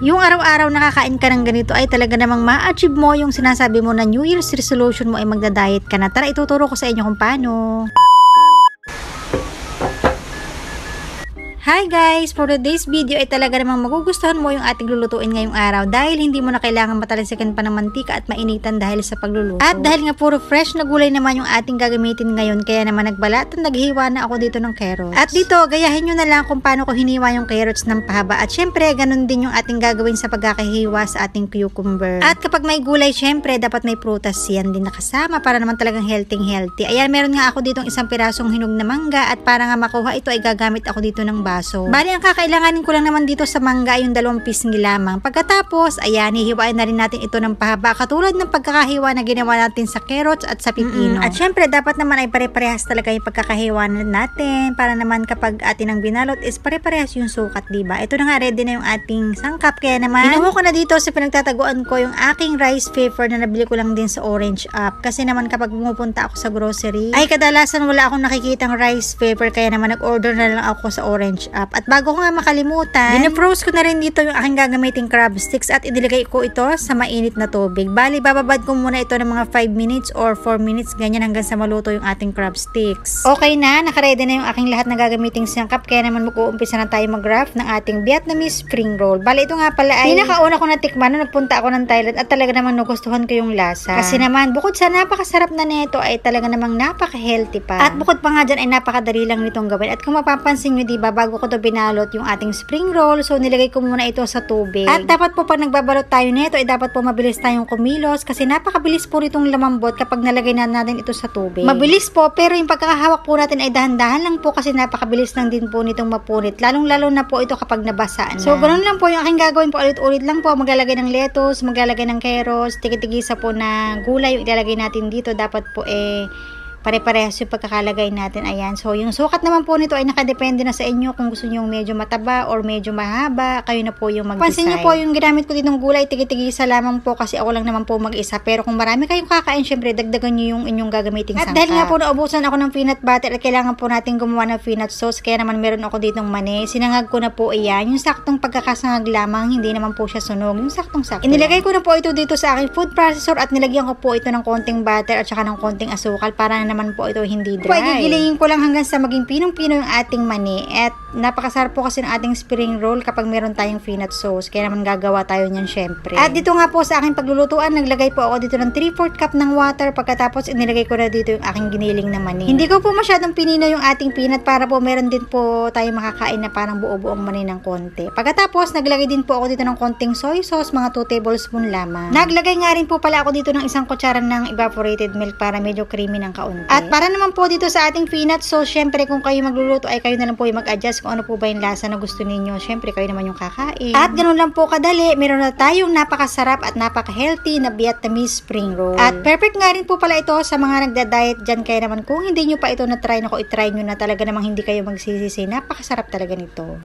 Yung araw-araw nakakain ka ng ganito ay talaga namang ma-achieve mo yung sinasabi mo na New Year's resolution mo ay magda-diet ka na. Tara, ituturo ko sa inyo kung paano. Hi guys! For today's video ay talaga namang magugustuhan mo yung ating lulutuin ngayong araw dahil hindi mo na kailangan matalasikan pa ng mantika at mainitan dahil sa pagluluto. At dahil nga puro fresh na gulay naman yung ating gagamitin ngayon, kaya naman nagbalat at naghiwa na ako dito ng carrots. At dito, gayahin nyo na lang kung paano ko hiniwa yung carrots ng pahaba. At syempre, ganun din yung ating gagawin sa pagkakahiwa sa ating cucumber. At kapag may gulay, syempre, dapat may prutas yan din nakasama para naman talagang healthy. Ayan, meron nga ako ditong isang pirasong hinog na mangga at para nga makuha ito ay gagamit ako dito ng baso. Bali, ang kakailanganin ko lang naman dito sa mangga ay yung 2 pisngi lamang. Pagkatapos, ayan, hihiwain na rin natin ito ng pahaba katulad ng pagkakahiwa na ginawa natin sa carrots at sa pipino. At syempre, dapat naman ay pare-parehas talaga yung pagkakahiwa natin para naman kapag atin ang binalot is pare-parehas yung sukat, diba? Ito na nga, ready na yung ating sangkap. Kaya naman, inuho ko na dito sa pinagtataguan ko yung aking rice paper na nabili ko lang din sa Orange App. Kasi naman kapag pumupunta ako sa grocery, ay kadalasan wala akong nakikitang rice paper, kaya naman nag-order na lang ako sa Orange App. At bago ko nga makalimutan, dinefroze ko na rin dito yung aking gagamiting crab sticks at inilagay ko ito sa mainit na tubig. Bali, bababad ko muna ito ng mga 5 minutes or 4 minutes, ganyan hanggang sa maluto yung ating crab sticks. Okay na, nakaredy na yung aking lahat na gagamiting sangkap, kaya naman mag-uumpisa na tayo mag-graft ng ating Vietnamese spring roll. Bali, ito nga pala ay pinakauna ko natikman nung nagpunta ako ng Thailand at talaga namang nagustuhan ko yung lasa. Kasi naman, bukod sa napakasarap na nito ay talaga namang napaka-healthy pa. At bukod pa nga dyan ay napakadali lang nitong gawin. At kung mapapansin nyo, diba, bago ko to binalot yung ating spring roll, so nilagay ko muna ito sa tubig. At dapat po pag nagbabalot tayo nito ay dapat po mabilis tayong kumilos kasi napakabilis po nitong lumambot kapag nalagay na natin ito sa tubig. Mabilis po, pero yung pagkakahawak po natin ay dahan-dahan lang po kasi napakabilis lang din po nitong mapunit. Lalong-lalo na po ito kapag nabasa na. So ganoon lang po yung aking gagawin po, ulit-ulit lang po. Maglalagay ng lettuce, maglalagay ng carrots, tigi-tigisa po na gulay yung ilalagay natin dito. Dapat po pare-parehas yung pagkakalagay natin. Ayan. So, yung sukat naman po nito ay nakadepende na sa inyo kung gusto nyo medyo mataba or medyo mahaba. Kayo na po yung mag-decide. Pansin nyo po, yung ginamit ko ditong gulay, tigi-tigisa lamang po kasi ako lang naman po mag-isa. Pero kung marami kayong kakain, syempre, dagdagan nyo yung inyong gagamiting sangkap. At dahil nga po naubusan ako ng peanut butter at kailangan po natin gumawa ng peanut sauce, kaya naman meron ako ditong mani. Sinangag ko na po iyan. Yung saktong pagkakasangag lamang, hindi naman po siya sunog. Yung saktong-sakto. Inilagay ko na po ito dito sa aking food processor at nilagyan ko po ito ng konting butter at saka ng konting asukal para naman po ito hindi dry. Gigilingin ko lang hanggang sa maging pinong-pino yung ating mani. At napakasarap po kasi ng ating spring roll kapag meron tayong peanut sauce. Kaya naman gagawa tayo niyan syempre. At dito nga po sa aking paglulutuan, naglagay po ako dito ng 3/4 cup ng water. Pagkatapos inilagay ko na dito yung aking giniling na mani. Hindi ko po masyadong pinino yung ating peanut para po meron din po tayo makakain na parang buo-buong mani ng konti. Pagkatapos, naglagay din po ako dito ng konting soy sauce, mga 2 tablespoon lamang. Naglagay nga rin po pala ako dito ng 1 kutsara ng evaporated milk para medyo creamy ng kaunti. At para naman po dito sa ating peanut sauce, syempre kung kayo magluluto ay kayo na lang po yung mag-adjust kung ano po ba yung lasa na gusto ninyo. Syempre kayo naman yung kakain. At ganun lang po kadali, meron na tayong napakasarap at napaka-healthy na Vietnamese spring roll. At perfect nga rin po pala ito sa mga nagda-diet dyan. Kaya naman kung hindi nyo pa ito na-try, itry nyo na, talaga namang hindi kayo magsisisi. Napakasarap talaga nito.